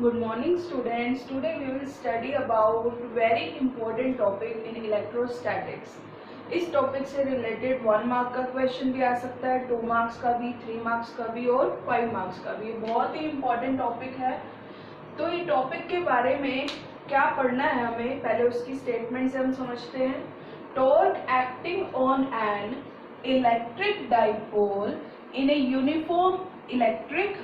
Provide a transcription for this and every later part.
Good morning students. Today we will study about very important topic in electrostatics. इस topic से related 1 mark का question भी आ सकता है, 2 मार्क्स का भी, 3 मार्क्स का भी और 5 मार्क्स का भी। बहुत ही इम्पोर्टेंट टॉपिक है। तो ये टॉपिक के बारे में क्या पढ़ना है हमें, पहले उसकी स्टेटमेंट से हम समझते हैं। Torque acting on an electric dipole in a uniform electric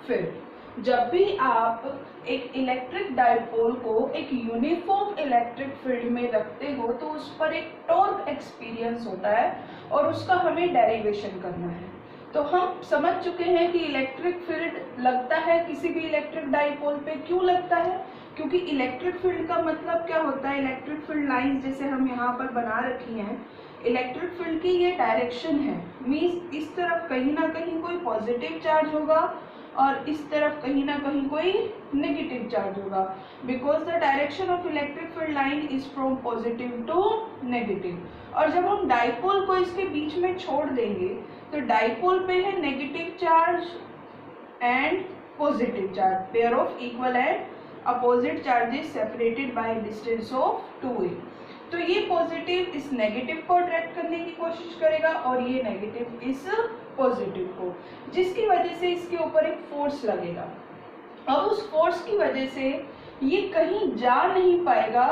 field. जब भी आप एक इलेक्ट्रिक डाइपोल को एक यूनिफॉर्म इलेक्ट्रिक फील्ड में रखते हो तो उस पर एक टॉर्क एक्सपीरियंस होता है और उसका हमें डेरिवेशन करना है। तो हम समझ चुके हैं कि इलेक्ट्रिक फील्ड लगता है किसी भी इलेक्ट्रिक डाइपोल पे। क्यों लगता है? क्योंकि इलेक्ट्रिक फील्ड का मतलब क्या होता है, इलेक्ट्रिक फील्ड लाइंस जैसे हम यहाँ पर बना रखी हैं, इलेक्ट्रिक फील्ड की ये डायरेक्शन है। मीन्स इस तरफ कहीं ना कहीं कोई पॉजिटिव चार्ज होगा और इस तरफ कहीं ना कहीं कोई नेगेटिव चार्ज होगा, because the direction of electric field line is from positive to negative. और जब हम डाइपोल को इसके बीच में छोड़ देंगे तो डाइपोल पे है negative charge and positive charge, pair of equal and opposite charges separated by distance of 2a। तो ये पॉजिटिव इस नेगेटिव को अट्रैक्ट करने की कोशिश करेगा और ये नेगेटिव इस पॉजिटिव को, जिसकी वजह से इसके ऊपर एक फोर्स लगेगा। और उस फोर्स की वजह से ये कहीं जा नहीं पाएगा,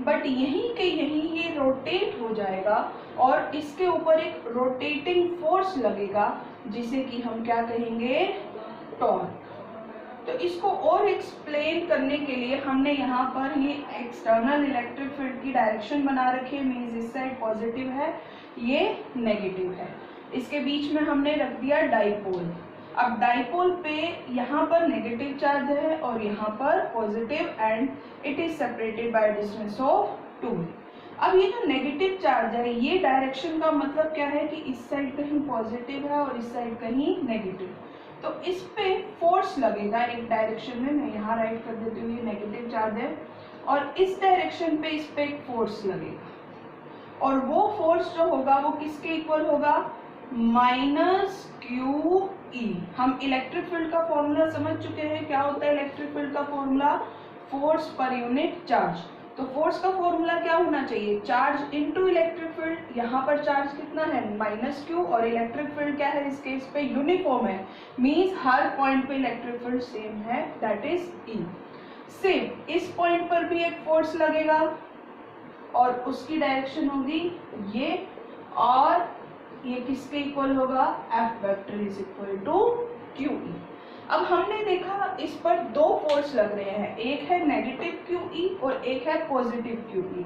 बट यहीं के यहीं ये रोटेट हो जाएगा और इसके ऊपर एक रोटेटिंग फोर्स लगेगा जिसे कि हम क्या कहेंगे, टॉर्क। तो इसको और एक्सप्लेन करने के लिए हमने यहाँ पर ये एक्सटर्नल इलेक्ट्रिक फील्ड की डायरेक्शन बना रखी है। मीन्स इस साइड पॉजिटिव है, ये नेगेटिव है। इसके बीच में हमने रख दिया डाइपोल। अब डाइपोल पे यहाँ पर नेगेटिव चार्ज है और यहाँ पर positive and it is separated by distance of 2a। अब ये जो नेगेटिव चार्ज है, ये डायरेक्शन का मतलब क्या है कि इस साइड कहीं पॉजिटिव है और इस साइड कहीं नेगेटिव। तो इस पे फोर्स लगेगा एक डायरेक्शन में, मैं यहाँ राइट कर देती हूँ, ये नेगेटिव चार्ज है और इस डायरेक्शन पे इस पे एक फोर्स लगेगा और वो फोर्स जो होगा वो किसके इक्वल होगा, -QE। हम इलेक्ट्रिक फील्ड का फॉर्मूला समझ चुके हैं। क्या होता है इलेक्ट्रिक फील्ड का formula, force per unit charge. तो फोर्स का फॉर्मूला क्या होना चाहिए, चार्ज इनटू इलेक्ट्रिक फील्ड। यहाँ पर चार्ज कितना है, -Q, और इलेक्ट्रिक फील्ड क्या है इस केस पे, यूनिफॉर्म है। मींस हर पॉइंट पे इलेक्ट्रिक फील्ड सेम है, दैट इज E। सेम इस पॉइंट पर भी एक फोर्स लगेगा और उसकी डायरेक्शन होगी ये, और ये किसके इक्वल होगा, F vector is equal to QE। अब हमने देखा इस पर दो फोर्स लग रहे हैं, एक है नेगेटिव QE और एक है पॉजिटिव QE।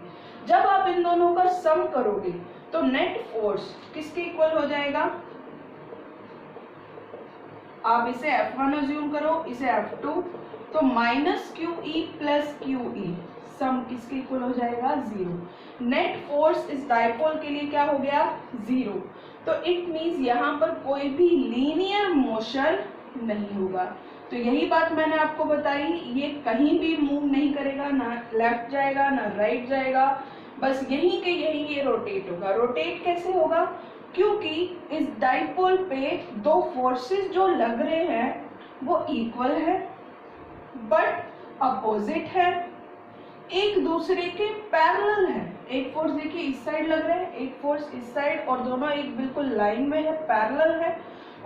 जब आप इन दोनों का सम करोगे तो नेट फोर्स किसके इक्वल हो जाएगा, आप इसे F1 अज्यूम करो, इसे F2, तो -QE प्लस QE सम किसके इक्वल हो जाएगा, 0। नेट फोर्स इस डाइपोल के लिए क्या हो गया, 0। तो इट मीन्स यहाँ पर कोई भी लीनियर मोशन नहीं होगा। तो यही बात मैंने आपको बताई, ये कहीं भी मूव नहीं करेगा, ना लेफ्ट जाएगा ना राइट जाएगा, बस यहीं के यहीं ये रोटेट होगा। रोटेट कैसे होगा, क्योंकि इस डाइपोल पे दो फोर्सेस जो लग रहे हैं वो इक्वल है बट अपोजिट है, एक दूसरे के पैरेलल है। एक फोर्स देखिए इस साइड लग रहा है, एक फोर्स इस साइड, और दोनों एक बिल्कुल लाइन में है, पैरेलल है,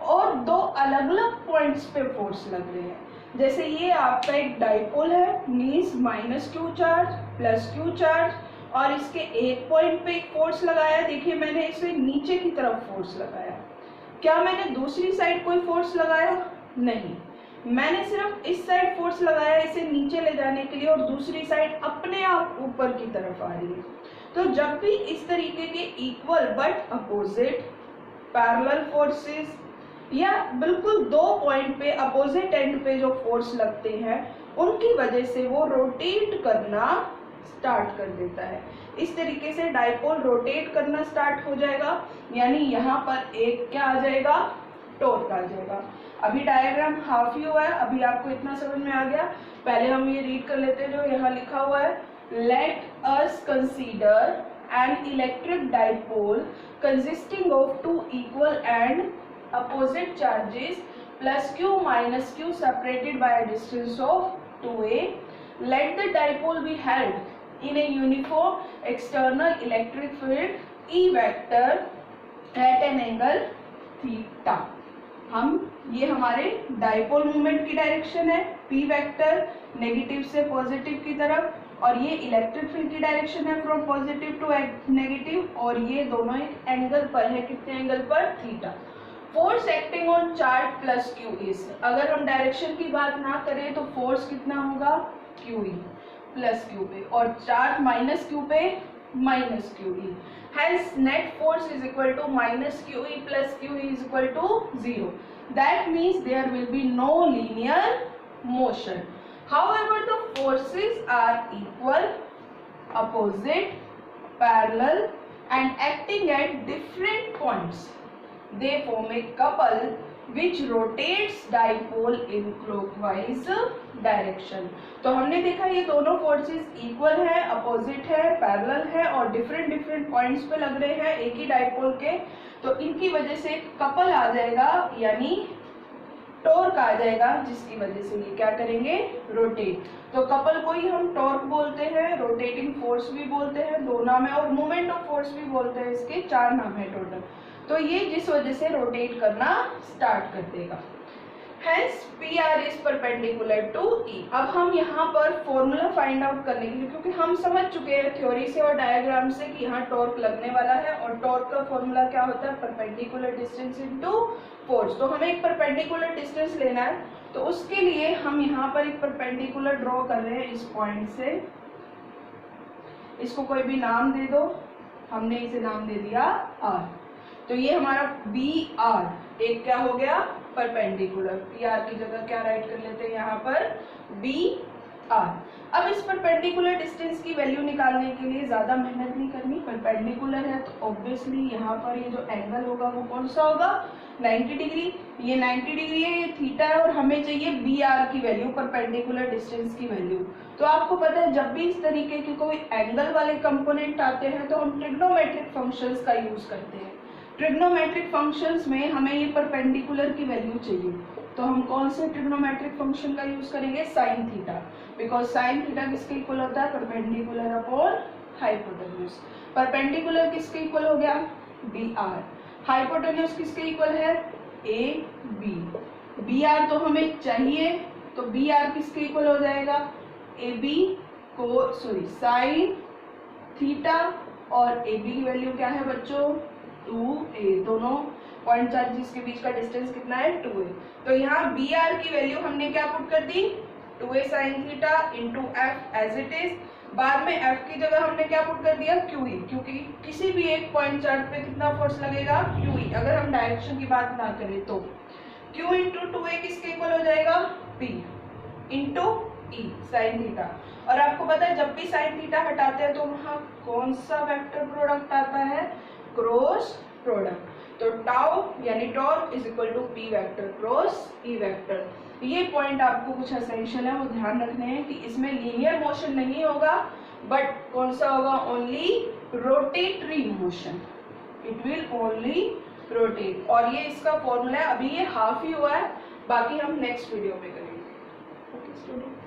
और दो अलग अलग पॉइंट्स पे फोर्स लग रहे हैं। जैसे ये आपका एक डाइपोल है, means -Q charge plus Q charge, और इसके एक पॉइंट पे एक फोर्स लगाया, देखिए मैंने इसे नीचे की तरफ फोर्स लगाया। क्या मैंने दूसरी साइड कोई फोर्स लगाया, नहीं, मैंने सिर्फ इस साइड फोर्स लगाया इसे नीचे ले जाने के लिए, और दूसरी साइड अपने आप ऊपर की तरफ आ रही है। तो जब भी इस तरीके के equal but opposite parallel forces या बिल्कुल दो पॉइंट पे अपोजिट एंड पे जो फोर्स लगते हैं, उनकी वजह से वो रोटेट करना स्टार्ट कर देता है। इस तरीके से डाइपोल रोटेट करना स्टार्ट हो जाएगा, यानी यहाँ पर एक क्या आ जाएगा, टॉर्क आ जाएगा। अभी डायग्राम हाफ ही हुआ है, अभी आपको इतना समझ में आ गया। पहले हम ये रीड कर लेते हैं जो यहाँ लिखा हुआ है, let us consider an electric dipole consisting of 2 equal and opposite charges plus q minus q separated by a distance of 2a. Let the dipole be held in a uniform external electric field E vector at an angle theta. ये हमारे dipole movement की direction है, p vector negative से positive की तरफ, और ये electric field की डायरेक्शन है फ्रॉम पॉजिटिव टू नेगेटिव, और ये दोनों एक एंगल पर है, कितने एंगल पर, theta. Force acting on charge plus Q is, अगर हम डायरेक्शन की बात ना करें तो फोर्स कितना होगा, क्यू ई प्लस क्यू पे, और चार्ज माइनस क्यू पे minus Q E. Hence net force is equal to minus QE plus QE is equal to 0. That means there will be no linear motion. However, the forces are equal, opposite, parallel and acting at different points. They form a couple which rotates dipole in clockwise direction. तो हमने देखा ये दोनों forces equal है, opposite है, parallel है और different different points पे लग रहे हैं एक ही डाइपोल के. तो इनकी वजह से कपल आ जाएगा, यानी टॉर्क आ जाएगा, जिसकी वजह से ये क्या करेंगे, रोटेट. तो कपल को ही हम टॉर्क बोलते हैं, रोटेटिंग फोर्स भी बोलते हैं, दो नाम है, और मूवमेंट ऑफ फोर्स भी बोलते हैं, इसके 4 नाम है टोटल. तो ये जिस वजह से रोटेट करना स्टार्ट कर देगा. Hence PR is perpendicular to E. अब हम यहाँ पर फॉर्मूला फाइंड आउट करने के लिए, क्योंकि हम समझ चुके हैं थ्योरी से और डायग्राम से कि यहाँ टॉर्क लगने वाला है, और टॉर्क का फॉर्मूला क्या होता है, परपेंडिकुलर डिस्टेंस इनटू फोर्स. तो हमें एक परपेंडिकुलर डिस्टेंस लेना है, तो उसके लिए हम यहाँ पर एक परपेंडिकुलर ड्रॉ कर रहे हैं इस पॉइंट से. इसको कोई भी नाम दे दो, हमने इसे नाम दे दिया R. तो ये हमारा बी आर एक क्या हो गया, परपेंडिकुलर. पी आर की जगह क्या राइट कर लेते हैं यहाँ पर, बी आर. अब इस परपेंडिकुलर डिस्टेंस की वैल्यू निकालने के लिए ज्यादा मेहनत नहीं करनी, परपेंडिकुलर है तो ऑब्वियसली यहाँ पर ये जो एंगल होगा वो कौन सा होगा, 90 डिग्री. ये 90 डिग्री है, ये थीटा है, और हमें चाहिए बी आर की वैल्यू, परपेंडिकुलर डिस्टेंस की वैल्यू. तो आपको पता है जब भी इस तरीके के कोई एंगल वाले कंपोनेंट आते हैं तो हम ट्रिग्नोमेट्रिक फंक्शंस का यूज करते हैं. ट्रिग्नोमेट्रिक फंक्शंस में हमें ये परपेंडिकुलर की वैल्यू चाहिए, तो हम कौन से ट्रिग्नोमेट्रिक फंक्शन का यूज करेंगे, sine theta, because sine theta किसके इक्वल होता है, परपेंडिकुलर अपॉन हाइपोटेन्यूज. परपेंडिकुलर किसके इक्वल हो गया, बी आर. हाइपोटेन्यूज किसके इक्वल है, ए बी. बी आर तो हमें चाहिए, तो बी आर किसके इक्वल हो जाएगा, ए बी को साइन थीटा, और ए बी की वैल्यू क्या है बच्चों, 2a. दोनों पॉइंट चार्जेस के बीच का डिस्टेंस कितना है, 2a. तो यहाँ बी आर की वैल्यू हमने क्या पुट कर दी, 2a sine theta into F as it is. बाद में f की जगह हमने क्या पुट कर दिया, QE, क्योंकि किसी भी एक पॉइंट चार्ज पे कितना फोर्स लगेगा, QE. अगर हम डायरेक्शन की बात ना करें तो Q इंटू 2a किसके इक्वल हो जाएगा, P into E sine theta. और आपको पता है जब भी साइन थीटा हटाते हैं तो वहाँ कौन सा वेक्टर प्रोडक्ट आता है, क्रॉस प्रोडक्ट. तो टाउ यानी torque is equal to P vector cross E vector. ये पॉइंट आपको कुछ एसेंशियल है, वो ध्यान रखने हैं कि इसमें लीनियर मोशन नहीं होगा, बट कौन सा होगा, only rotatory motion. It will only rotate. और ये इसका फॉर्मूला है, अभी ये हाफ ही हुआ है, बाकी हम नेक्स्ट वीडियो में करेंगे. Okay student.